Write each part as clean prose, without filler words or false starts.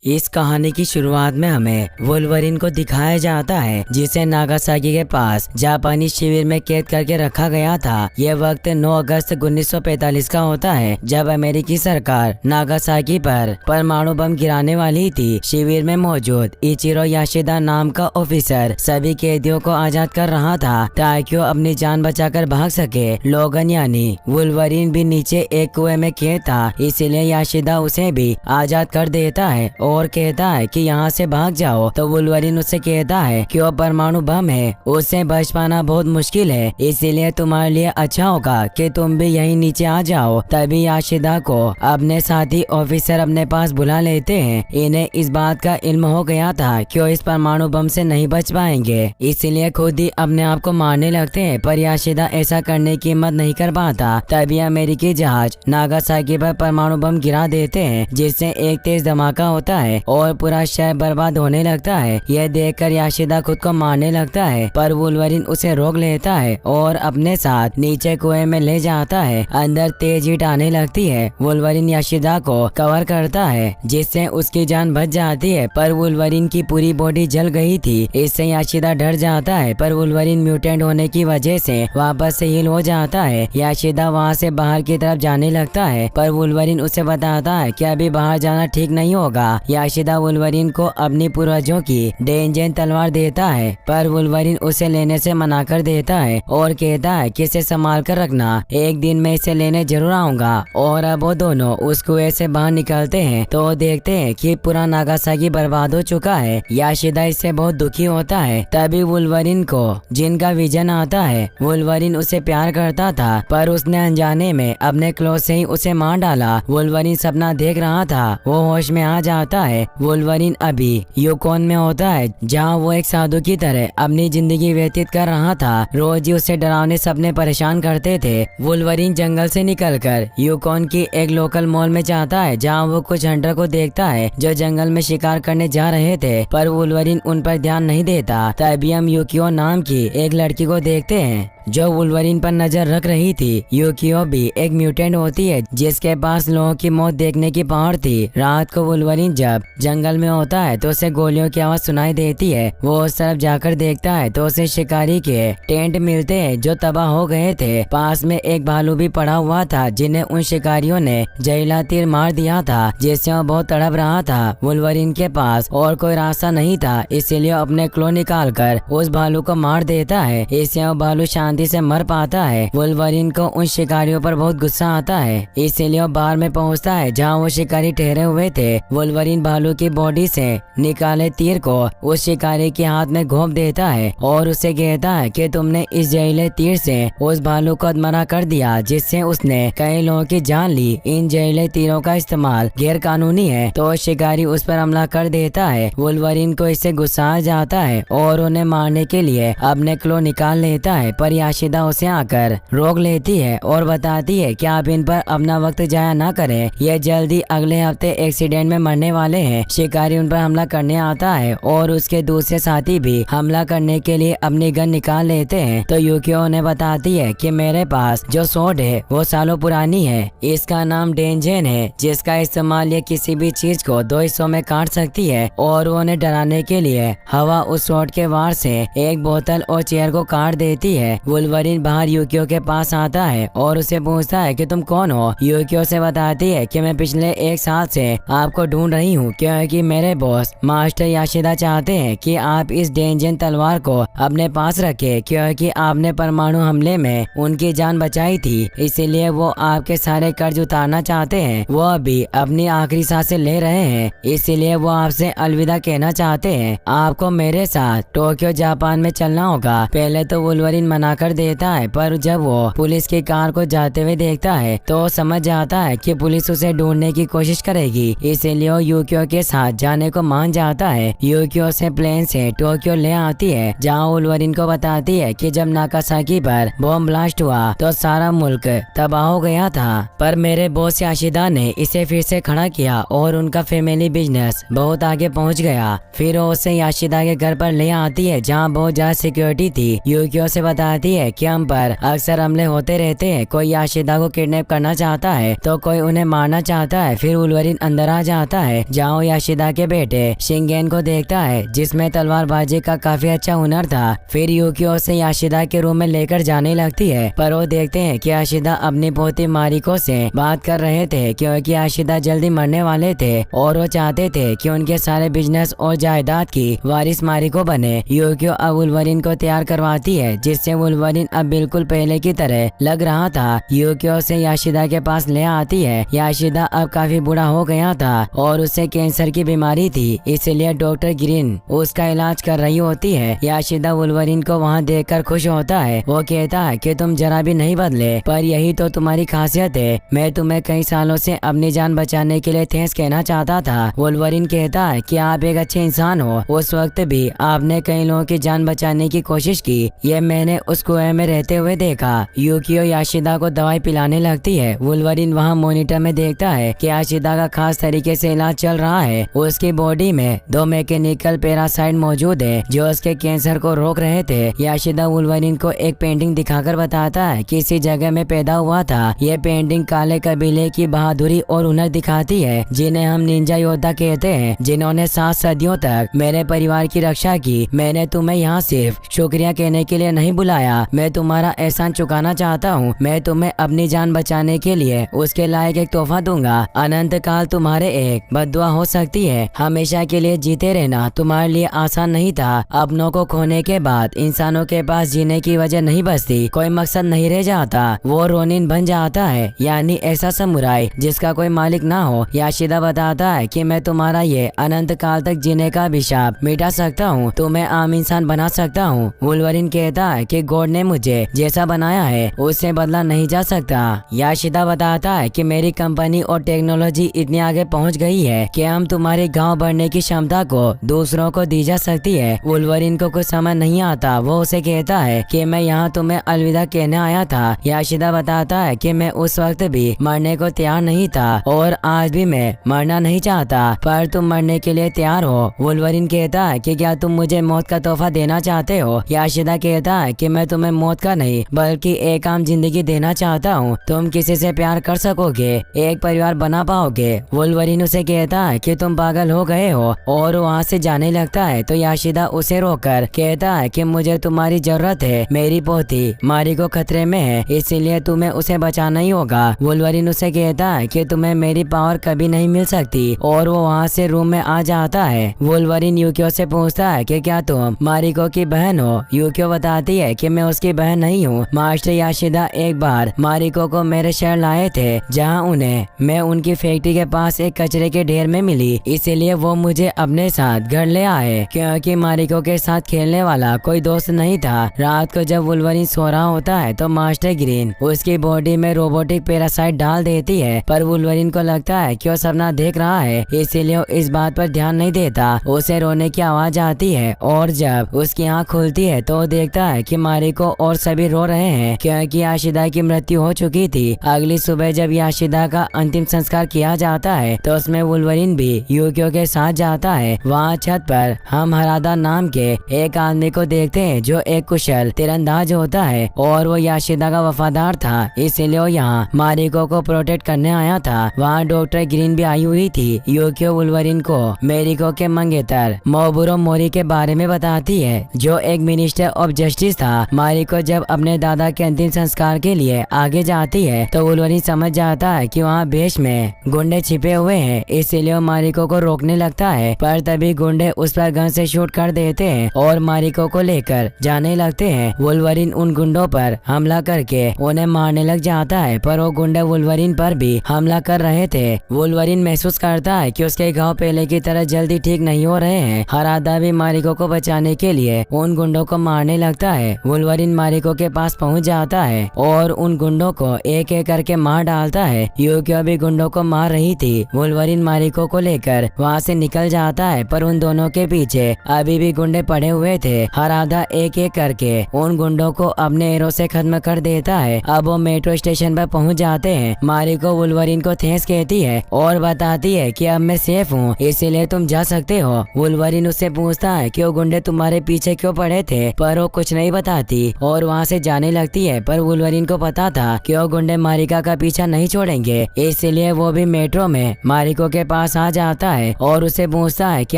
इस कहानी की शुरुआत में हमें वुल्वरीन को दिखाया जाता है जिसे नागासाकी के पास जापानी शिविर में कैद करके रखा गया था। यह वक्त 9 अगस्त 1945 का होता है जब अमेरिकी सरकार नागासाकी पर परमाणु बम गिराने वाली थी। शिविर में मौजूद इचिरो याशिदा नाम का ऑफिसर सभी कैदियों को आजाद कर रहा था ताकि वो अपनी जान बचाकर भाग सके। लोगन यानी वुल्वरीन भी नीचे एक कुएं में कैद था, इसीलिए याशिदा उसे भी आजाद कर देता है और कहता है कि यहाँ से भाग जाओ। तो वुल्वरीन उससे कहता है कि वो परमाणु बम है, उससे बच पाना बहुत मुश्किल है, इसीलिए तुम्हारे लिए अच्छा होगा कि तुम भी यहीं नीचे आ जाओ। तभी याशिदा को अपने साथी ऑफिसर अपने पास बुला लेते हैं। इन्हें इस बात का इल्म हो गया था कि वो इस परमाणु बम से नहीं बच पाएंगे, इसीलिए खुद ही अपने आप को मारने लगते हैं। पर याशिदा ऐसा करने की हिम्मत नहीं कर पाता। तभी अमेरिकी जहाज नागासाकी पर परमाणु बम गिरा देते हैं जिससे एक तेज धमाका होता है और पूरा शहर बर्बाद होने लगता है। यह देखकर याशिदा खुद को मारने लगता है पर वुल्वरीन उसे रोक लेता है और अपने साथ नीचे कुएं में ले जाता है। अंदर तेज हीट आने लगती है। वुल्वरीन याशिदा को कवर करता है जिससे उसकी जान बच जाती है, पर वुल्वरीन की पूरी बॉडी जल गई थी। इससे याशिदा डर जाता है पर वुल्वरीन म्यूटेंट होने की वजह से वापस से हील हो जाता है। याशिदा वहाँ से बाहर की तरफ जाने लगता है पर वुल्वरीन उसे बताता है कि अभी बाहर जाना ठीक नहीं होगा। याशिदा वुल्वरीन को अपनी पूर्वजों की डेंजेन तलवार देता है पर वुल्वरीन उसे लेने से मना कर देता है और कहता है कि इसे संभाल कर रखना, एक दिन मैं इसे लेने जरूर आऊंगा। और अब वो दोनों उस कुएं से बाहर निकलते हैं तो देखते हैं कि पूरा नागासाकी बर्बाद हो चुका है। याशिदा इससे बहुत दुखी होता है। तभी वुल्वरीन को जिनका विजन आता है। वुल्वरीन उसे प्यार करता था पर उसने अनजाने में अपने क्लोज से ही उसे मार डाला। वुल्वरीन सपना देख रहा था, वो होश में आ जाता है। वुल्वरीन अभी यूकोन में होता है जहाँ वो एक साधु की तरह अपनी जिंदगी व्यतीत कर रहा था। रोज ही उसे डरावने सपने परेशान करते थे। वुल्वरीन जंगल से निकलकर यूकोन की एक लोकल मॉल में जाता है जहाँ वो कुछ हंटर को देखता है जो जंगल में शिकार करने जा रहे थे, पर वुल्वरीन उन पर ध्यान नहीं देता। तभी हम यूकियो नाम की एक लड़की को देखते हैं जो वुल्वरीन पर नजर रख रही थी। यूकियो भी एक म्यूटेंट होती है जिसके पास लोगों की मौत देखने की पावर थी। रात को वुल्वरीन जब जंगल में होता है तो उसे गोलियों की आवाज सुनाई देती है। वो उस तरफ जाकर देखता है तो उसे शिकारी के टेंट मिलते हैं जो तबाह हो गए थे। पास में एक भालू भी पड़ा हुआ था जिन्हें उन शिकारियों ने जहरीला तीर मार दिया था जिससे वो बहुत तड़प रहा था। वुल्वरीन के पास और कोई रास्ता नहीं था, इसीलिए अपने क्लो निकाल कर उस भालू को मार देता है। इससे वो भालू शांति से मर पाता है। वुल्वरीन को उन शिकारियों पर बहुत गुस्सा आता है, इसीलिए वो बाहर में पहुंचता है जहां वो शिकारी ठहरे हुए थे। वुल्वरीन भालू की बॉडी से निकाले तीर को उस शिकारी के हाथ में घोंप देता है और उसे कहता है कि तुमने इस जहरीले तीर से उस भालू को अधमरा कर दिया जिससे उसने कई लोगों की जान ली। इन जहरीले तीरों का इस्तेमाल गैर कानूनी है। तो शिकारी उस पर हमला कर देता है। वुल्वरीन को इससे गुस्सा आ जाता है और उन्हें मारने के लिए अपने क्लो निकाल लेता है, पर याशिदा उसे आकर रोक लेती है और बताती है कि आप इन पर अपना वक्त जाया ना करें, ये जल्दी अगले हफ्ते एक्सीडेंट में मरने वाले हैं। शिकारी उन पर हमला करने आता है और उसके दूसरे साथी भी हमला करने के लिए अपनी गन निकाल लेते हैं। तो यूकियो उन्हें बताती है कि मेरे पास जो सोड है वो सालों पुरानी है, इसका नाम डेंजेन है, जिसका इस्तेमाल ये किसी भी चीज को 2 हिस्सों में काट सकती है। और वो उन्हें डराने के लिए हवा उस सोड के वार से एक बोतल और चेयर को काट देती है। वुल्वरीन बाहर यूकियो के पास आता है और उसे पूछता है कि तुम कौन हो। यूकियो से बताती है कि मैं पिछले 1 साल से आपको ढूंढ रही हूँ क्योंकि मेरे बॉस मास्टर याशिदा चाहते हैं कि आप इस डेंजन तलवार को अपने पास रखें क्योंकि आपने परमाणु हमले में उनकी जान बचाई थी, इसीलिए वो आपके सारे कर्ज उतारना चाहते हैं। वो अभी अपनी आखिरी सांसें ले रहे हैं, इसीलिए वो आपसे अलविदा कहना चाहते हैं। आपको मेरे साथ टोक्यो जापान में चलना होगा। पहले तो वुल्वरीन मना कर देता है, पर जब वो पुलिस की कार को जाते हुए देखता है तो समझ जाता है कि पुलिस उसे ढूंढने की कोशिश करेगी, इसीलिए वो यूकियो के साथ जाने को मान जाता है। यूकियो से प्लेन से टोक्यो ले आती है जहाँ वुल्वरीन को बताती है कि जब नागासाकी पर बॉम्ब ब्लास्ट हुआ तो सारा मुल्क तबाह हो गया था, पर मेरे बॉस याशिदा ने इसे फिर से खड़ा किया और उनका फैमिली बिजनेस बहुत आगे पहुँच गया। फिर वो उसे याशिदा के घर पर ले आती है जहाँ बहुत ज्यादा सिक्योरिटी थी। यूकियो से बताती बताती है कि हम पर अक्सर हमले होते रहते हैं। कोई याशिदा को किडनैप करना चाहता है तो कोई उन्हें मारना चाहता है। फिर वुल्वरीन अंदर आ जाता है जहाँ वो याशिदा के बेटे शिंगेन को देखता है जिसमें तलवारबाजी का काफी अच्छा हुनर था। फिर यूकियो से याशिदा के रूम में लेकर जाने लगती है, पर वो देखते हैं कि याशिदा अपनी पोती मारिको से बात कर रहे थे क्योंकि याशिदा जल्दी मरने वाले थे और वो चाहते थे कि उनके सारे बिजनेस और जायदाद की वारिस मारिको बने। यूकियो अब वुल्वरीन को तैयार करवाती है जिससे वुल्वरीन अब बिल्कुल पहले की तरह लग रहा था। यूकियो से याशिदा के पास ले आती है। याशिदा अब काफी बूढ़ा हो गया था और उसे कैंसर की बीमारी थी, इसलिए डॉक्टर ग्रीन उसका इलाज कर रही होती है। याशिदा वुल्वरीन को वहाँ देखकर खुश होता है। वो कहता है कि तुम जरा भी नहीं बदले, पर यही तो तुम्हारी खासियत है। मैं तुम्हें कई सालों से अपनी जान बचाने के लिए थैंक्स कहना चाहता था। वुल्वरीन कहता है कि आप एक अच्छे इंसान हो। उस वक्त भी आपने कई लोगों की जान बचाने की कोशिश की, ये मैंने उस कुएं में रहते हुए देखा। यूकियो याशिदा को दवाई पिलाने लगती है। वुल्वरीन वहाँ मॉनिटर में देखता है कि याशिदा का खास तरीके से इलाज चल रहा है। उसकी बॉडी में 2 मैकेनिकल पैरासाइट मौजूद है जो उसके कैंसर को रोक रहे थे। याशिदा वुल्वरीन को एक पेंटिंग दिखाकर बताता है कि इसी जगह में पैदा हुआ था। ये पेंटिंग काले कबीले की बहादुरी और हुनर दिखाती है जिन्हें हम निंजा योद्धा कहते हैं, जिन्होंने 7 सदियों तक मेरे परिवार की रक्षा की। मैंने तुम्हें यहाँ सिर्फ शुक्रिया कहने के लिए नहीं बुलाया, मैं तुम्हारा एहसान चुकाना चाहता हूँ। मैं तुम्हें अपनी जान बचाने के लिए उसके लायक एक तोहफा दूंगा। अनंत काल तुम्हारे एक बद्दुआ हो सकती है। हमेशा के लिए जीते रहना तुम्हारे लिए आसान नहीं था। अपनों को खोने के बाद इंसानों के पास जीने की वजह नहीं बचती, कोई मकसद नहीं रह जाता। वो रोनिन बन जाता है, यानी ऐसा समुराई जिसका कोई मालिक ना हो। याशिदा बताता है कि मैं तुम्हारा ये अनंत काल तक जीने का अभिशाप मिटा सकता हूँ, तुम्हें आम इंसान बना सकता हूँ। वुल्वरीन कहता है कि गॉड ने मुझे जैसा बनाया है उससे बदला नहीं जा सकता। याशिदा बताता है कि मेरी कंपनी और टेक्नोलॉजी इतनी आगे पहुँच गई है कि हम तुम्हारे गाँव बढ़ने की क्षमता को दूसरों को दी जा सकती है। वुल्वरीन को कुछ समझ नहीं आता। वो उसे कहता है कि मैं यहाँ तुम्हें अलविदा कहने आया था। याशिदा बताता है कि मैं उस वक्त भी मरने को तैयार नहीं था और आज भी मैं मरना नहीं चाहता, पर तुम मरने के लिए तैयार हो। वुल्वरीन कहता है कि क्या तुम मुझे मौत का तोहफा देना चाहते हो। याशिदा कहता है कि मैं तुम्हें मौत का नहीं बल्कि एक आम जिंदगी देना चाहता हूँ। तुम किसी से प्यार कर सकोगे, एक परिवार बना पाओगे। वुल्वरीन उसे कहता है कि तुम पागल हो गए हो और वहाँ से जाने लगता है तो याशिदा उसे रोककर कहता है कि मुझे तुम्हारी जरूरत है। मेरी पोती मारिको खतरे में है, इसीलिए तुम्हें उसे बचाना ही होगा। वुल्वरीन उसे कहता है कि तुम्हें मेरी पावर कभी नहीं मिल सकती और वो वहाँ से रूम में आ जाता है। वुल्वरीन यूकियो से पूछता है कि क्या तुम मारिको की बहन हो। यूकियो बताती है कि मैं उसकी बहन नहीं हूँ। मास्टर याशिदा एक बार मारिको को मेरे शहर लाए थे जहाँ उन्हें मैं उनकी फैक्ट्री के पास एक कचरे के ढेर में मिली, इसीलिए वो मुझे अपने साथ घर ले आए क्योंकि मारिको के साथ खेलने वाला कोई दोस्त नहीं था। रात को जब वुल्वरीन सो रहा होता है तो मास्टर ग्रीन उसकी बॉडी में रोबोटिक पैरासाइट डाल देती है, पर वुल्वरीन को लगता है कि वो सपना देख रहा है, इसीलिए वो इस बात पर ध्यान नहीं देता। उसे रोने की आवाज आती है और जब उसकी आँख खुलती है तो वो देखता है कि मारिको और सभी रो रहे हैं क्योंकि याशिदा की मृत्यु हो चुकी थी। अगली सुबह जब याशिदा का अंतिम संस्कार किया जाता है तो उसमें वुल्वरीन भी यूकियो के साथ जाता है। वहाँ छत पर हम हरादा नाम के एक आदमी को देखते हैं जो एक कुशल तीरंदाज होता है और वो याशिदा का वफादार था, इसलिए वो यहाँ मारिको को प्रोटेक्ट करने आया था। वहाँ डॉक्टर ग्रीन भी आई हुई थी। यूकियो वुल्वरीन को मेरिको के मंगेतर मोबुरो मोरी के बारे में बताती है जो एक मिनिस्टर ऑफ जस्टिस था। मारिको जब अपने दादा के अंतिम संस्कार के लिए आगे जाती है तो वुल्वरीन समझ जाता है कि वहाँ बेश में गुंडे छिपे हुए हैं, इसीलिए मारिको को रोकने लगता है, पर तभी गुंडे उस पर गन से शूट कर देते हैं और मारिको को लेकर जाने लगते हैं। वुल्वरीन उन गुंडों पर हमला करके उन्हें मारने लग जाता है, पर वो गुंडे वुल्वरीन पर भी हमला कर रहे थे। वुल्वरीन महसूस करता है कि उसके घाव पहले की तरह जल्दी ठीक नहीं हो रहे हैं। हरादा भी मारिको को बचाने के लिए उन गुंडों को मारने लगता है। वुल्वरीन मारिको के पास पहुंच जाता है और उन गुंडों को एक एक करके मार डालता है। यूकियो भी गुंडों को मार रही थी। वुल्वरीन मारिको को लेकर वहाँ से निकल जाता है, पर उन दोनों के पीछे अभी भी गुंडे पड़े हुए थे। हरादा एक एक करके उन गुंडों को अपने एरो से खत्म कर देता है। अब वो मेट्रो स्टेशन पर पहुंच जाते हैं। मारिको वुल्वरीन को थैंक्स कहती है और बताती है कि अब मैं सेफ हूँ, इसीलिए तुम जा सकते हो। वुल्वरीन उससे पूछता है कि वो गुंडे तुम्हारे पीछे क्यों पड़े थे, पर वो कुछ नहीं बताती। थी और वहाँ से जाने लगती है। पर वुल्वरिन को पता था कि वो गुंडे मारिका का पीछा नहीं छोड़ेंगे, इसलिए वो भी मेट्रो में मारिको के पास आ जाता है और उसे पूछता है कि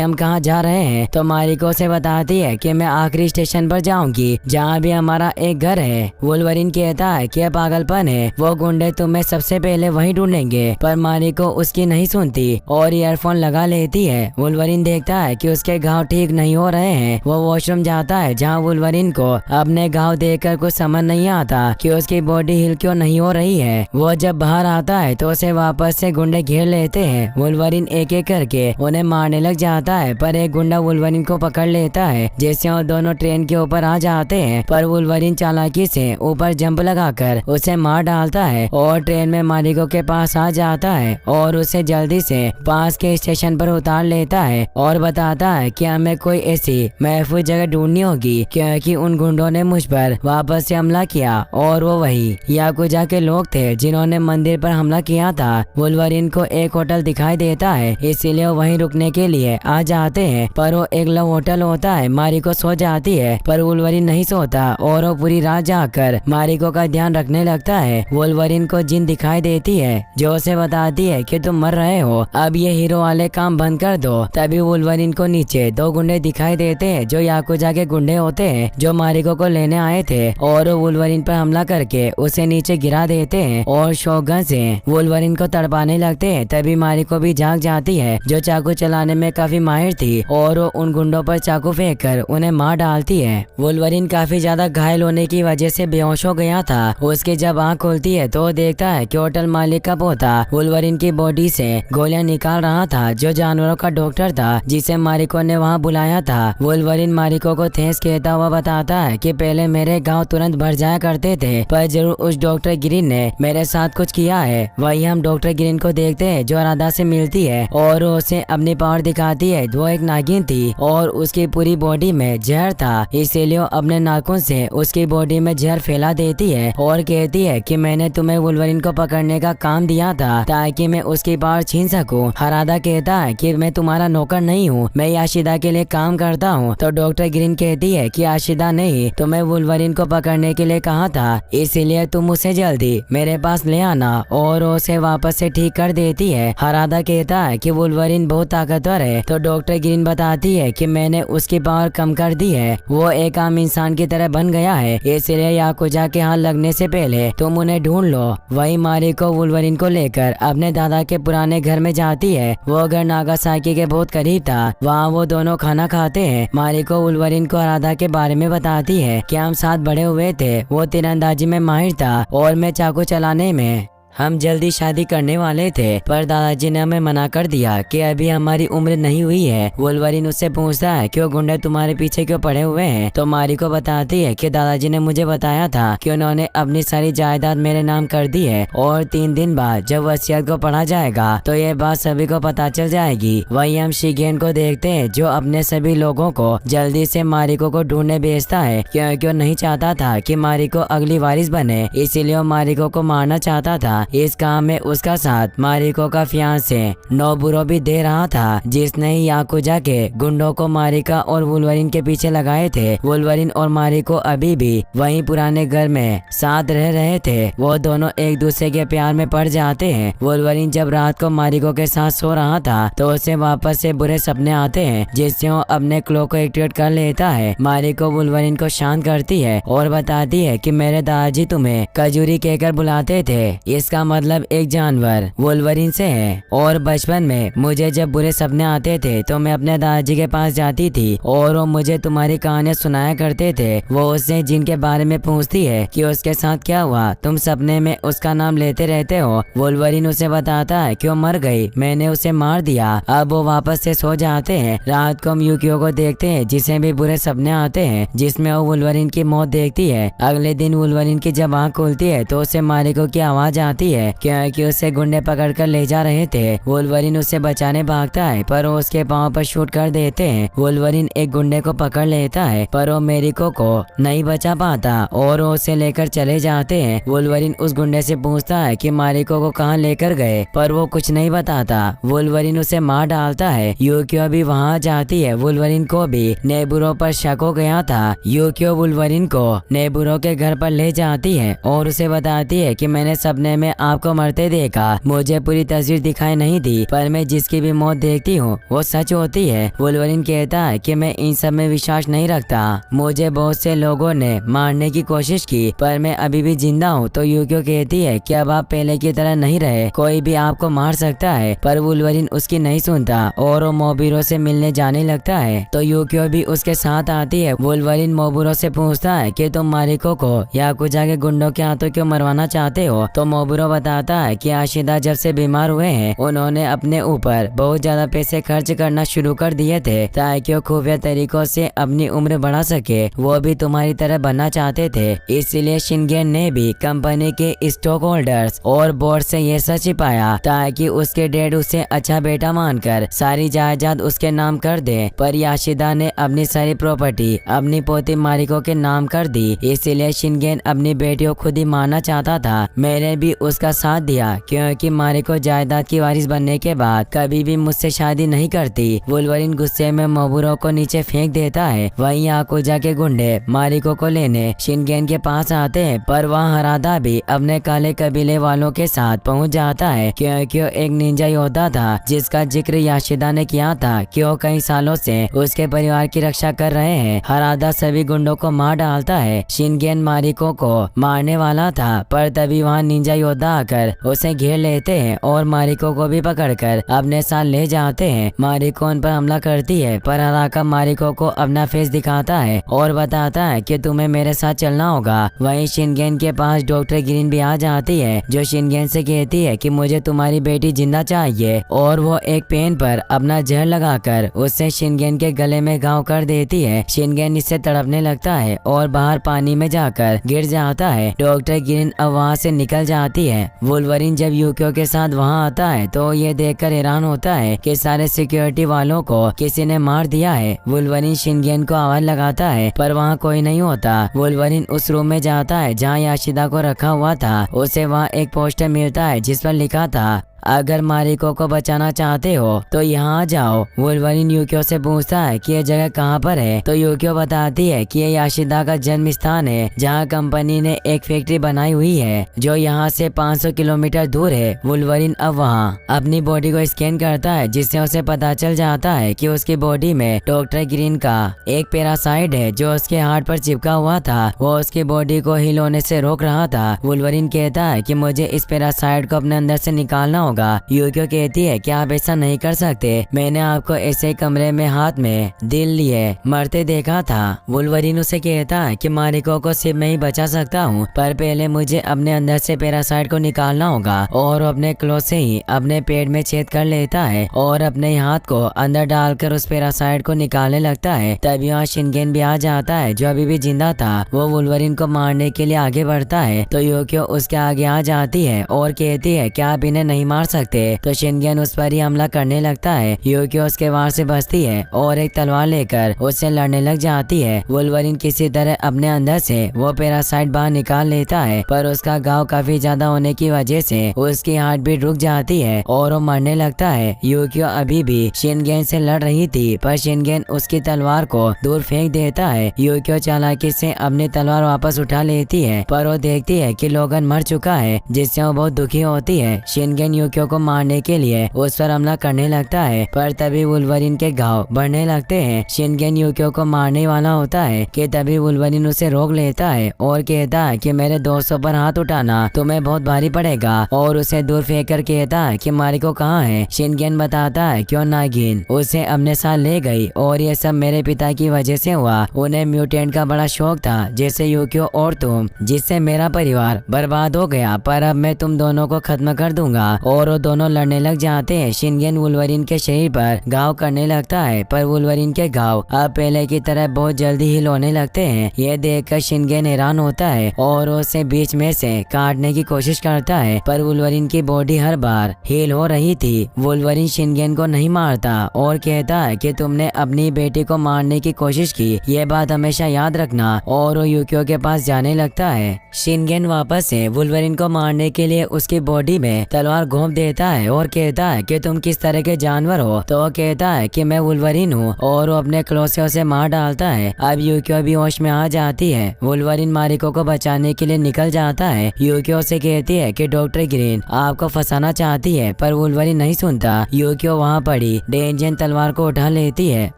हम कहाँ जा रहे हैं। तो मारिको से बताती है कि मैं आखिरी स्टेशन पर जाऊंगी जहाँ भी हमारा एक घर है। वुल्वरिन कहता है कि पागलपन है, वो गुंडे तुम्हें सबसे पहले वहीं ढूंढेंगे। पर मारिको उसकी नहीं सुनती और ईयरफोन लगा लेती है। वुल्वरिन देखता है कि उसके घाव ठीक नहीं हो रहे हैं। वो वॉशरूम जाता है जहाँ वुल्वरिन को अपने घाव देखकर कुछ समझ नहीं आता कि उसकी बॉडी हिल क्यों नहीं हो रही है। वो जब बाहर आता है तो उसे वापस से गुंडे घेर लेते हैं। वुल्वरिन एक एक करके उन्हें मारने लग जाता है, पर एक गुंडा वुल्वरिन को पकड़ लेता है, जिससे वो दोनों ट्रेन के ऊपर आ जाते हैं। पर वुल्वरिन चालाकी से ऊपर जंप लगाकर उसे मार डालता है और ट्रेन में मारिको के पास आ जाता है और उसे जल्दी से पास के स्टेशन पर उतार लेता है और बताता है कि हमें कोई ऐसी महफूज जगह ढूंढनी होगी क्योंकि उन गुंडों ने मुझ पर वापस से हमला किया और वो वही याकुजा के लोग थे जिन्होंने मंदिर पर हमला किया था। वुल्वरिन को एक होटल दिखाई देता है, इसीलिए वो वहीं रुकने के लिए आ जाते हैं। पर वो एक लव होटल होता है। मारिको सो जाती है पर वुल्वरिन नहीं सोता और वो पूरी रात जाकर मारिको का ध्यान रखने लगता है। वुल्वरिन को जिन दिखाई देती है जो उसे बताती है कि तुम मर रहे हो, अब ये हीरो वाले काम बंद कर दो। तभी वुल्वरिन को नीचे दो गुंडे दिखाई देते हैं जो याकुजा के गुंडे होते हैं जो मारिको को लेने आए थे और वुल्वरिन पर हमला करके उसे नीचे गिरा देते हैं और शॉटगन से वुल्वरिन को तड़पाने लगते हैं। तभी मारिको भी जाग जाती है जो चाकू चलाने में काफी माहिर थी और वो उन गुंडों पर चाकू फेंक कर उन्हें मार डालती है। वुल्वरिन काफी ज्यादा घायल होने की वजह से बेहोश हो गया था। उसकी जब आँख खुलती है तो देखता है कि होटल मालिक का पोता वुल्वरिन की बॉडी से गोलियां निकाल रहा था, जो जानवरों का डॉक्टर था जिसे मारिको ने वहां बुलाया था। वुल्वरिन मारिको को थैंक्स कहता हुआ बताता है कि पहले मेरे गांव तुरंत भर जाया करते थे, पर जरूर उस डॉक्टर ग्रीन ने मेरे साथ कुछ किया है। वही हम डॉक्टर ग्रीन को देखते हैं जो राधा से मिलती है और उसे अपनी पावर दिखाती है। वो एक नागिन थी और उसकी पूरी बॉडी में जहर था, इसीलिए अपने नाखून से उसकी बॉडी में जहर फैला देती है और कहती है कि मैंने तुम्हें वुल्वरिन को पकड़ने का काम दिया था ताकि मैं उसकी पावर छीन सकूं। हरादा कहता है कि मैं तुम्हारा नौकर नहीं हूँ, मैं याशिदा के लिए काम करता हूँ। तो डॉक्टर ग्रीन कहती है कि याशिदा नहीं, तुम्हें वुल्वरिन को पकड़ने के लिए कहा था, इसीलिए तुम उसे जल्दी मेरे पास ले आना और उसे वापस से ठीक कर देती है। हरादा कहता है कि वुल्वरिन बहुत ताकतवर है। तो डॉक्टर ग्रीन बताती है कि मैंने उसकी पावर कम कर दी है, वो एक आम इंसान की तरह बन गया है, इसलिए याकुजा के हाथ लगने से पहले तुम उन्हें ढूंढ लो। वही मारिको वुल्वरिन को लेकर अपने दादा के पुराने घर में जाती है। वो घर नागासाकी के बहुत करीब था। वहाँ वो दोनों खाना खाते हैं। मारिको वुल्वरिन को हरादा के बारे में बताती है कि हम साथ बड़े हुए थे, वो तीरंदाजी में माहिर था और मैं चाकू चलाने में। हम जल्दी शादी करने वाले थे, पर दादाजी ने हमें मना कर दिया कि अभी हमारी उम्र नहीं हुई है। वुल्वरिन उससे पूछता है कि वो गुंडे तुम्हारे पीछे क्यों पड़े हुए हैं। तो मारिको बताती है कि दादाजी ने मुझे बताया था कि उन्होंने अपनी सारी जायदाद मेरे नाम कर दी है और 3 दिन बाद जब वसीयत को पढ़ा जाएगा तो ये बात सभी को पता चल जाएगी। वही हम शिगेन को देखते हैं जो अपने सभी लोगों को जल्दी से मारिको को ढूंढने भेजता है क्योंकि वो नहीं चाहता था कि मारिको अगली वारिस बने, इसीलिए वो मारिको को मारना चाहता था। इस काम में उसका साथ मारिको का फियांसे नोबुरो भी दे रहा था, जिसने ही याकुजा के गुंडों को मारिका और वुल्वरिन के पीछे लगाए थे। वुल्वरिन और मारिको अभी भी वहीं पुराने घर में साथ रह रहे थे। वो दोनों एक दूसरे के प्यार में पड़ जाते हैं। वुल्वरिन जब रात को मारिको के साथ सो रहा था तो उसे वापस से बुरे सपने आते हैं, जिससे वो अपने क्लो को एक्टिवेट कर लेता है। मारिको वुल्वरिन को शांत करती है और बताती है कि मेरे दादाजी तुम्हें कजूरी कहकर बुलाते थे, इसका मतलब एक जानवर वुल्वरिन से है। और बचपन में मुझे जब बुरे सपने आते थे तो मैं अपने दादाजी के पास जाती थी और वो मुझे तुम्हारी कहानियां सुनाया करते थे। वो उससे जिनके बारे में पूछती है कि उसके साथ क्या हुआ, तुम सपने में उसका नाम लेते रहते हो। वुल्वरिन उसे बताता है कि वो मर गई, मैंने उसे मार दिया। अब वो वापस से सो जाते हैं। रात को हम यूकियो को देखते हैं जिसे भी बुरे सपने आते हैं, जिसमें वो वुल्वरिन की मौत देखती है। अगले दिन वुल्वरिन की जब आँख खुलती है तो उसे मारिको की आवाज आती जाती है क्योंकि उसे गुंडे पकड़कर ले जा रहे थे। वुल्वरिन उसे बचाने भागता है पर वो उसके पाँव पर शूट कर देते हैं। वुल्वरिन एक गुंडे को पकड़ लेता है पर वो मेरिको को नहीं बचा पाता और वो उसे लेकर चले जाते हैं। वुल्वरिन उस गुंडे से पूछता है कि मारिको को कहाँ लेकर गए पर वो कुछ नहीं बताता। वुल्वरिन उसे मार डालता है। यूकियो भी वहाँ जाती है। वुल्वरिन को भी नेबुरो पर शक हो गया था। यूकियो वुल्वरिन को नेबुरो के घर पर ले जाती है और उसे बताती है कि मैंने सपने में आपको मरते देखा। मुझे पूरी तस्वीर दिखाई नहीं दी पर मैं जिसकी भी मौत देखती हूँ वो सच होती है। वुल्वरिन कहता है कि मैं इन सब में विश्वास नहीं रखता। मुझे बहुत से लोगों ने मारने की कोशिश की पर मैं अभी भी जिंदा हूँ। तो यूकियो कहती है कि अब आप पहले की तरह नहीं रहे, कोई भी आपको मार सकता है। पर वुल्वरिन उसकी नहीं सुनता और वो मोबिरो से मिलने जाने लगता है। तो यूकियो भी उसके साथ आती है। वुल्वरिन मोबिरो से पूछता है कि तुम मारिको को याकुजा के गुंडों के हाथों क्यों मरवाना चाहते हो। तो मोबिरो बताता है कि आशिदा जब से बीमार हुए हैं उन्होंने अपने ऊपर बहुत ज्यादा पैसे खर्च करना शुरू कर दिए थे ताकि वो खुफिया तरीकों से अपनी उम्र बढ़ा सके। वो भी तुम्हारी तरह बनना चाहते थे, इसलिए शिनगेन ने भी कंपनी के स्टॉक होल्डर्स और बोर्ड से ये सच छिपाया ताकि उसके डैड उसे अच्छा बेटा मानकर सारी जायदाद उसके नाम कर दे। पर याशिदा ने अपनी सारी प्रॉपर्टी अपनी पोती मारिको के नाम कर दी, इसलिए शिनगेन अपनी बेटी को खुद ही मारना चाहता था। मैंने भी उसका साथ दिया क्योंकि मारिको जायदाद की वारिस बनने के बाद कभी भी मुझसे शादी नहीं करती। वुल्वरिन गुस्से में मोबुरो को नीचे फेंक देता है। वहीं याकुजा के गुंडे मारिको को लेने शिनगेन के पास आते हैं पर वहाँ हरादा भी अपने काले कबीले वालों के साथ पहुँच जाता है क्योंकि वो एक निंजा योद्धा था जिसका जिक्र याशिदा ने किया था कि वो कई सालों से उसके परिवार की रक्षा कर रहे हैं। हरादा सभी गुंडों को मार डालता है। शिनगेन मारिको को मारने वाला था पर तभी वहाँ निंजा योद्धा आकर उसे घेर लेते हैं और मारिको को भी पकड़कर अपने साथ ले जाते हैं। मारिको उन पर हमला करती है पर हराका मारिको को अपना फेस दिखाता है और बताता है कि तुम्हें मेरे साथ चलना होगा। वहीं शिनगेन के पास डॉक्टर ग्रीन भी आ जाती है जो शिनगेन से कहती है कि मुझे तुम्हारी बेटी जिंदा चाहिए और वो एक पेन पर अपना जहर लगाकर उससे शिनगेन के गले में घाव कर देती है। शिनगेन इससे तड़पने लगता है और बाहर पानी में जाकर गिर जाता है। डॉक्टर ग्रीन अब वहाँ से निकल जाती है। वुल्वरिन जब यूकियो के साथ वहाँ आता है तो ये देखकर हैरान होता है कि सारे सिक्योरिटी वालों को किसी ने मार दिया है। वुल्वरिन शिनगेन को आवाज लगाता है पर वहाँ कोई नहीं होता। वुल्वरिन उस रूम में जाता है जहाँ याशिदा को रखा हुआ था। उसे वहाँ एक पोस्टर मिलता है जिस पर लिखा था, अगर मारिको को बचाना चाहते हो तो यहाँ आ जाओ। वुल्वरिन यूकियो से पूछता है कि ये जगह कहाँ पर है तो यूकियो बताती है कि ये याशिदा का जन्म स्थान है जहाँ कंपनी ने एक फैक्ट्री बनाई हुई है जो यहाँ से 500 किलोमीटर दूर है। वुल्वरिन अब वहाँ अपनी बॉडी को स्कैन करता है जिससे उसे पता चल जाता है कि उसकी बॉडी में डॉक्टर ग्रीन का एक पैरासाइट है जो उसके हार्ट पर चिपका हुआ था। वो उसकी बॉडी को हिल होने से रोक रहा था। वुल्वरिन कहता है कि मुझे इस पैरासाइट को अपने अंदर से निकालना होगा। यूकियो कहती है कि आप ऐसा नहीं कर सकते, मैंने आपको ऐसे कमरे में हाथ में दिल लिए मरते देखा था। वुल्वरिन उसे कहता है कि मारिको को सिर्फ मैं ही बचा सकता हूँ पर पहले मुझे अपने अंदर से पैरासाइट को निकालना होगा और अपने क्लोथ से ही अपने पेट में छेद कर लेता है और अपने हाथ को अंदर डालकर उस पैरासाइट को निकालने लगता है। तभी वहाँ शिनगेन भी आ जाता है जो अभी भी जिंदा था। वो वुल्वरिन को मारने के लिए आगे बढ़ता है तो यूकियो उसके आगे आ जाती है और कहती है कि आप इन्हें नहीं मार सकते। तो शिनगेन उस पर ही हमला करने लगता है। यूकियो उसके वार से बचती है और एक तलवार लेकर उससे लड़ने लग जाती है। वुल्वरिन किसी तरह अपने अंदर से वो पैरासाइट बाहर निकाल लेता है पर उसका घाव काफी ज्यादा होने की वजह से उसकी हार्ट बीट रुक जाती है और वो मरने लगता है। यूकियो अभी भी शिनगेन से लड़ रही थी पर शिनगेन उसकी तलवार को दूर फेंक देता है। यूकियो चालाकी से अपनी तलवार वापस उठा लेती है पर वो देखती है कि लोगन मर चुका है जिससे वो बहुत दुखी होती है। शिनगेन यूकियो को मारने के लिए उस पर हमला करने लगता है पर तभी वुल्वरिन के घाव बढ़ने लगते हैं। शिनगेन यूकियो को मारने वाला होता है कि तभी वुल्वरिन उसे रोक लेता है और कहता है कि मेरे दोस्तों पर हाथ उठाना तुम्हें बहुत भारी पड़ेगा और उसे दूर फेंक कर कहता है कि मारिको कहाँ है। शिनगेन बताता है क्यों नागिन उसे अपने साथ ले गई और ये सब मेरे पिता की वजह से हुआ। उन्हें म्यूटेंट का बड़ा शौक था जैसे यूकियो और तुम, जिससे मेरा परिवार बर्बाद हो गया पर अब मैं तुम दोनों को खत्म कर दूंगा और वो दोनों लड़ने लग जाते हैं। शिनगेन वुल्वरिन के शरीर पर घाव करने लगता है, पर वुल्वरिन के घाव अब पहले की तरह बहुत जल्दी हील होने लगते हैं। ये देखकर शिनगेन हैरान होता है और उसे बीच में से काटने की कोशिश करता है, पर वुल्वरिन की बॉडी हर बार हील हो रही थी। वुल्वरिन शिनगेन को नहीं मारता और कहता है कि तुमने अपनी बेटी को मारने की कोशिश की, ये बात हमेशा याद रखना, और वो यूकियो के पास जाने लगता है। शिनगेन वापस से वुल्वरिन को मारने के लिए उसकी बॉडी में तलवार घोंप देता है और कहता है कि तुम किस तरह के जानवर हो। तो वो कहता है कि मैं वुल्वरिन हूँ, और वो अपने क्लोज से उसे मार डालता है। अब यूकियो भी होश में आ जाती है। वुल्वरिन मारिको को बचाने के लिए निकल जाता है। यूकियो से कहती है कि डॉक्टर ग्रीन आपको फंसाना चाहती है, पर वुल्वरिन नहीं सुनता। यूकियो वहाँ पड़ी डेंजन तलवार को उठा लेती है।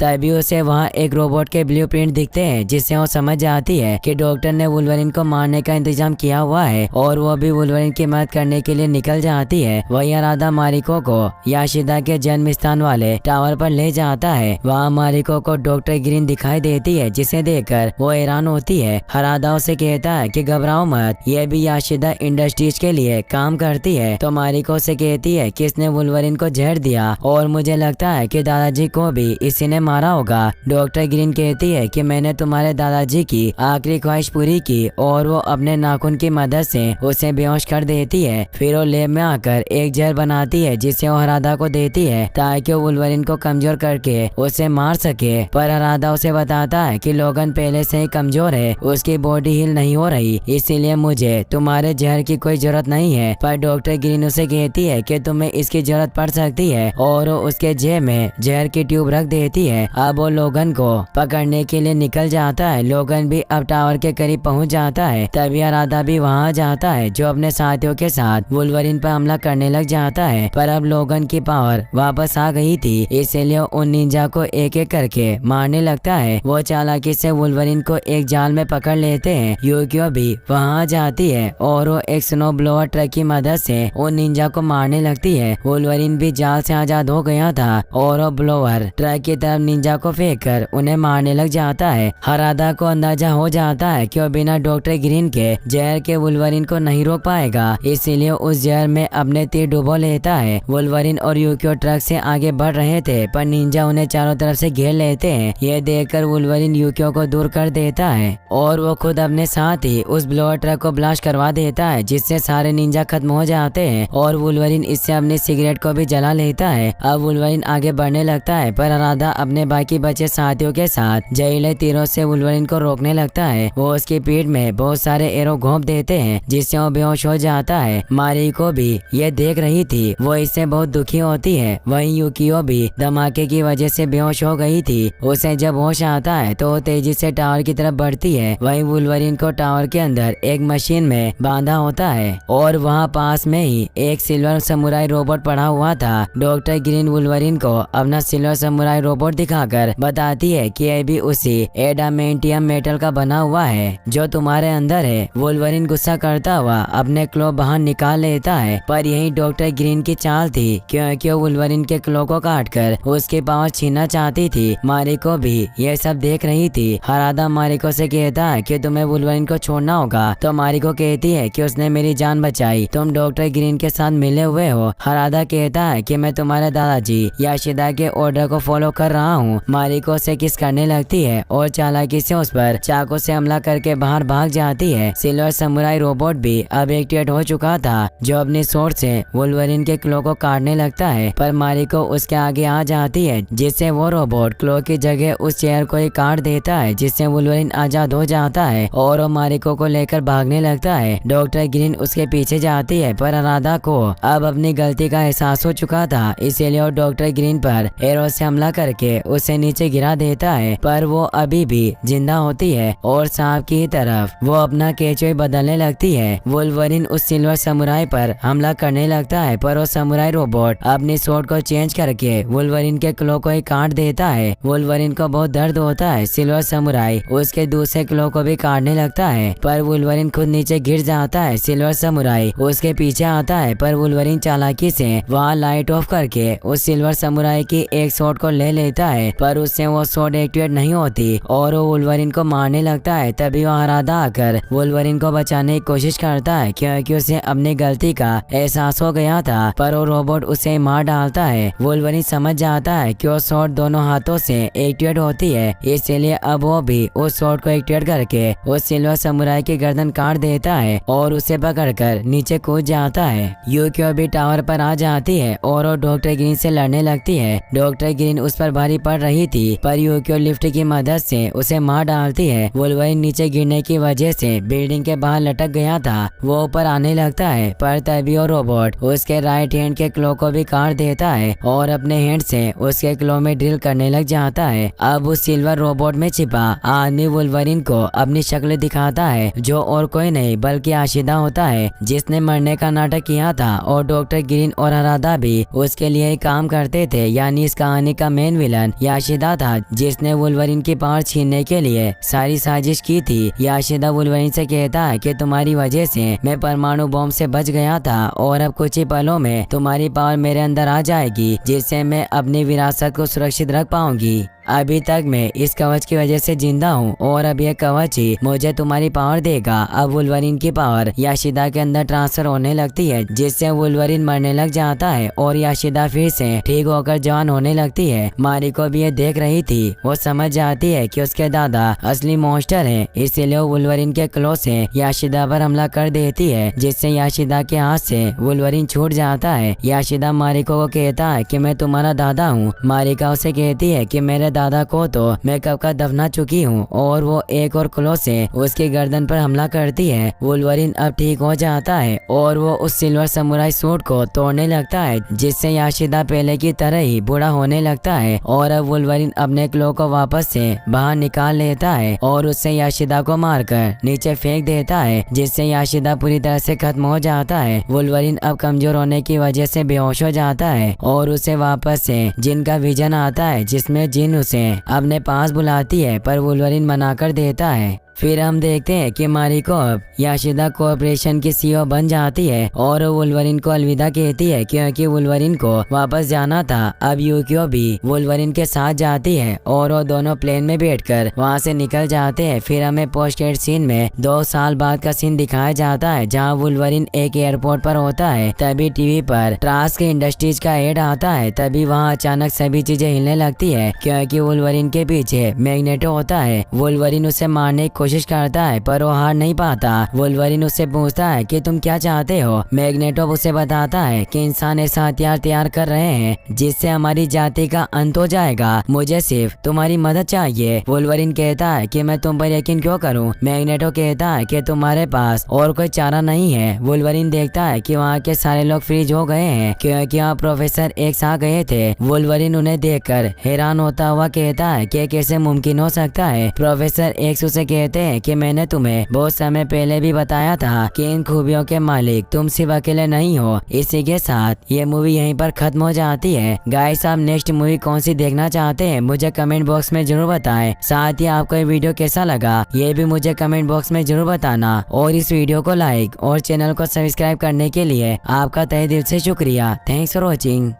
तभी उसे वहाँ एक रोबोट के ब्लूप्रिंट दिखते हैं, जिससे वो समझ जाती है कि डॉक्टर ने वुल्वरिन को मारने का इंतजाम किया हुआ है, और वो भी वुल्वरिन की मदद करने के लिए निकल जाती है। वही अरादा मारिको को याशिदा के जन्म स्थान वाले टावर पर ले जाता है। वहाँ मारिको को डॉक्टर ग्रीन दिखाई देती है, जिसे देखकर वो हैरान होती है। हरादा उसे कहता है कि घबराओ मत, ये भी याशिदा इंडस्ट्रीज के लिए काम करती है। तो मारिको से कहती है कि इसने वुल्वरिन को जहर दिया, और मुझे लगता है कि दादाजी को भी इसी ने मारा होगा। डॉक्टर ग्रीन कहती है कि मैंने तुम्हारे दादाजी की आखिरी ख्वाहिश पूरी की, और वो अपने नाखून की मदद से उसे बेहोश कर देती है। फिर वो लेब में आकर एक जहर बनाती है, जिसे वो हरादा को देती है ताकि वो वुल्वरिन को कमजोर करके उसे मार सके। पर हरादा उसे बताता है कि लोगन पहले से ही कमजोर है, उसकी बॉडी हील नहीं हो रही, इसीलिए मुझे तुम्हारे जहर की कोई जरूरत नहीं है। पर डॉक्टर ग्रीन उसे कहती है कि तुम्हें इसकी जरूरत पड़ सकती है, और वो उसके जेब में जहर की ट्यूब रख देती है। अब वो लोगन को पकड़ने के लिए निकल जाता है। लोगन भी अब टावर के करीब पहुंच जाता है। तभी हरादा भी वहां जाता है, जो अपने साथियों के साथ वुल्वरिन पर हमला करने लग जाता है। पर अब लोगन की पावर वापस आ गई थी, इसलिए उन निंजा को एक एक करके मारने लगता है। वो चालाकी से वुल्वरिन को एक जाल में पकड़ लेते हैं। यूकियो भी वहां जाती है और वो एक स्नो ब्लोअर ट्रक की मदद से उन निंजा को मारने लगती है। वुल्वरिन भी जाल से आजाद हो गया था, और वो ब्लोअर ट्रक की तरफ निंजा को फेंक कर उन्हें मारने लग जाता है। हरादा को अंदाजा हो जाता है कि वो बिना डॉक्टर ग्रीन के जहर के वुल्वरिन को नहीं रोक पाएगा, इसीलिए उस जहर में अपने तीर डुबो लेता है। वुल्वरिन और यूकियो ट्रक से आगे बढ़ रहे थे, पर निंजा उन्हें चारों तरफ से घेर लेते हैं। ये देखकर वुल्वरिन यूकियो को दूर कर देता है, और वो खुद अपने साथ ही उस ब्लोअर ट्रक को ब्लास्ट करवा देता है, जिससे सारे निंजा खत्म हो जाते हैं। और वुल्वरिन इससे अपनी सिगरेट को भी जला लेता है। अब वुल्वरिन आगे बढ़ने लगता है, पर हरादा अपने बाकी बचे साथियों के साथ जहरीले तीरों से वुल्वरिन को रोकने लगता है। वो उसकी पीठ में बहुत सारे एरो घोंप देते हैं, जिससे वो बेहोश हो जाता है। मारिको भी ये देख रही थी, वो इससे बहुत दुखी होती है। वहीं यूकियो भी धमाके की वजह से बेहोश हो गई थी। उसे जब होश आता है तो वो तेजी से टावर की तरफ बढ़ती है। वहीं वुल्वरिन को टावर के अंदर एक मशीन में बांधा होता है, और वहाँ पास में ही एक सिल्वर समुराई रोबोट पड़ा हुआ था। डॉक्टर ग्रीन वुल्वरिन को अपना सिल्वर समुराई रोबोट दिखाकर बताती है कि ये भी उसी एडामेंटियम मेटल का बना हुआ है जो तुम्हारे अंदर है। वुल्वरिन गुस्सा करता हुआ अपने क्लो बाहर निकाल लेता है, पर यही डॉक्टर ग्रीन की चाल थी, क्योंकि वो वुल्वरिन के क्लो को काटकर उसके पावर छीनना चाहती थी। मारिको भी ये सब देख रही थी। हरादा मारिको से कहता है कि तुम्हें वुल्वरिन को छोड़ना होगा, तो मारिको कहती है कि उसने मेरी जान बचाई, तुम डॉक्टर ग्रीन के साथ मिले हुए हो। हरादा कहता है कि मैं तुम्हारे दादाजी याशिदा के ऑर्डर को फॉलो कर रहा हूँ। मारिको से किस करने लगती है और चालाकी से उस पर चाकू से हमला करके बाहर भाग जाती है। सिल्वर समुराई रोबोट भी अब एक्टिवेट हो चुका था, जो अपनी सोर्ड से वुल्वरिन के क्लो को काटने लगता है, पर मारिको उसके आगे आ जाती है, जिससे वो रोबोट क्लो की जगह उस चेयर को ही काट देता है, जिससे वुल्वरिन आजाद हो जाता है और वो मारिको को लेकर भागने लगता है। डॉक्टर ग्रीन उसके पीछे जाती है, पर हरादा को अब अपनी गलती का एहसास हो चुका था, इसीलिए वो डॉक्टर ग्रीन पर एरो से हमला करके उसे नीचे गिरा देता है। पर वो अभी भी जिंदा होती है और सांप की तरफ वो अपना केचुई बदलने लगती है। वुल्वरिन उस सिल्वर समुराई पर हमला करने लगता है, पर वो समुराई रोबोट अपनी सोर्ड को चेंज करके वुल्वरिन के क्लो को ही काट देता है। वुल्वरिन को बहुत दर्द होता है। सिल्वर समुराई उसके दूसरे क्लो को भी काटने लगता है, पर वुल्वरिन खुद नीचे गिर जाता है। सिल्वर समुराई उसके पीछे आता है, पर वुल्वरिन चालाकी से वहाँ लाइट ऑफ करके उस सिल्वर समुराई की एक सोर्ड को ले लेता है, पर उससे वो सोर्ड एक्टिवेट नहीं होती और वो वुल्वरिन को मारने लगता है। तभी वो हरादा आकर वुल्वरिन को बचाने की कोशिश करता है, क्योंकि उसे अपनी गलती का एहसास हो हो गया था, पर वो रोबोट उसे मार डालता है। वुल्वरीन समझ जाता है कि वो स्वॉर्ड दोनों हाथों से एक्टिवेट होती है, इसलिए अब वो भी उस स्वॉर्ड को एक्टिवेट करके उस सिल्वर समुराई की गर्दन काट देता है और उसे पकड़कर नीचे कूद जाता है। यूकियो भी टावर पर आ जाती है और वो डॉक्टर ग्रीन से लड़ने लगती है। डॉक्टर ग्रीन उस पर भारी पड़ रही थी, पर यूकियो लिफ्ट की मदद से उसे मार डालती है। वुल्वरीन नीचे गिरने की वजह से बिल्डिंग के बाहर लटक गया था, वो ऊपर आने लगता है, पर तभी वो रोबोट उसके राइट हैंड के क्लो को भी काट देता है और अपने हैंड से उसके क्लो में ड्रिल करने लग जाता है। अब उस सिल्वर रोबोट में छिपा आदमी वुल्वरीन को अपनी शक्ल दिखाता है, जो और कोई नहीं बल्कि याशिदा होता है, जिसने मरने का नाटक किया था और डॉक्टर ग्रीन और हरादा भी उसके लिए ही काम करते थे। यानी इस कहानी का मेन विलन याशिदा था, जिसने वुल्वरीन की पावर छीनने के लिए सारी साजिश की थी। याशिदा वुल्वरीन से कहता है कि तुम्हारी वजह से मैं परमाणु बॉम्ब से बच गया था और अब कुछ ही पलों में तुम्हारी पावर मेरे अंदर आ जाएगी, जिससे मैं अपनी विरासत को सुरक्षित रख पाऊंगी। अभी तक मैं इस कवच की वजह से जिंदा हूँ और अब यह कवच ही मुझे तुम्हारी पावर देगा। अब वुल्वरीन की पावर याशिदा के अंदर ट्रांसफर होने लगती है, जिससे वुल्वरीन मरने लग जाता है और याशिदा फिर से ठीक होकर जवान होने लगती है। मारिको भी ये देख रही थी, वो समझ जाती है कि उसके दादा असली मॉन्स्टर है, इसीलिए वो वुल्वरीन के क्लो से याशिदा पर हमला कर देती है, जिससे याशिदा के हाथ से वुल्वरीन छूट जाता है। याशिदा मारिको को कहता है कि मैं तुम्हारा दादा हूँ। मारिका उसे कहती है कि मेरे दादा को तो मैं कब का दफना चुकी हूँ, और वो एक और क्लो से उसकी गर्दन पर हमला करती है। वुल्वरीन अब ठीक हो जाता है और वो उस सिल्वर समुराई सूट को तोड़ने लगता है, जिससे याशिदा पहले की तरह ही बूढ़ा होने लगता है। और अब वुल्वरीन अपने क्लो को वापस से बाहर निकाल लेता है और उससे याशिदा को मारकर नीचे फेंक देता है, जिससे याशिदा पूरी तरह से खत्म हो जाता है। वुल्वरीन अब कमजोर होने की वजह से बेहोश हो जाता है और उसे वापस से जिन का विजन आता है, जिसमें जिन उसे अपने पास बुलाती है, पर वुल्वरीन मना कर देता है। फिर हम देखते हैं कि मारिको अब याशिदा कॉर्पोरेशन की सीईओ बन जाती है और वुल्वरीन को अलविदा कहती है, क्योंकि वुल्वरीन को वापस जाना था। अब यूकियो भी वुल्वरीन के साथ जाती है और वो दोनों प्लेन में बैठकर वहां से निकल जाते हैं। फिर हमें पोस्ट क्रेडिट सीन में 2 साल बाद का सीन दिखाया जाता है, जहाँ वुल्वरीन एक एयरपोर्ट पर होता है। तभी टीवी पर ट्रास्क इंडस्ट्रीज का एड आता है। तभी वहाँ अचानक सभी चीजें हिलने लगती है, क्योंकि वुल्वरीन के पीछे मैग्नेटो होता है। वुल्वरीन उसे मारने की कोशिश करता है, पर वो हार नहीं पाता। वुल्वरीन उससे पूछता है कि तुम क्या चाहते हो। मैग्नेटो उसे बताता है कि इंसान ऐसा हथियार तैयार कर रहे हैं जिससे हमारी जाति का अंत हो जाएगा, मुझे सिर्फ तुम्हारी मदद चाहिए। वुल्वरीन कहता है कि मैं तुम पर यकीन क्यों करूं। मैग्नेटो कहता है कि तुम्हारे पास और कोई चारा नहीं है। वुल्वरीन देखता है कि वहाँ के सारे लोग फ्रीज हो गए हैं, क्योंकि वहाँ प्रोफेसर एक्स आ गए थे। वुल्वरीन उन्हें देखकर हैरान होता हुआ कहता है कि कैसे मुमकिन हो सकता है। प्रोफेसर एक्स उसे कहते हैं कि मैंने तुम्हें बहुत समय पहले भी बताया था कि इन खूबियों के मालिक तुम सिर्फ अकेले नहीं हो। इसी के साथ ये मूवी यहीं पर खत्म हो जाती है। गाइस, आप नेक्स्ट मूवी कौन सी देखना चाहते हैं मुझे कमेंट बॉक्स में जरूर बताएं। साथ ही आपको ये वीडियो कैसा लगा ये भी मुझे कमेंट बॉक्स में जरूर बताना, और इस वीडियो को लाइक और चैनल को सब्सक्राइब करने के लिए आपका तहे दिल से शुक्रिया। Thanks for watching.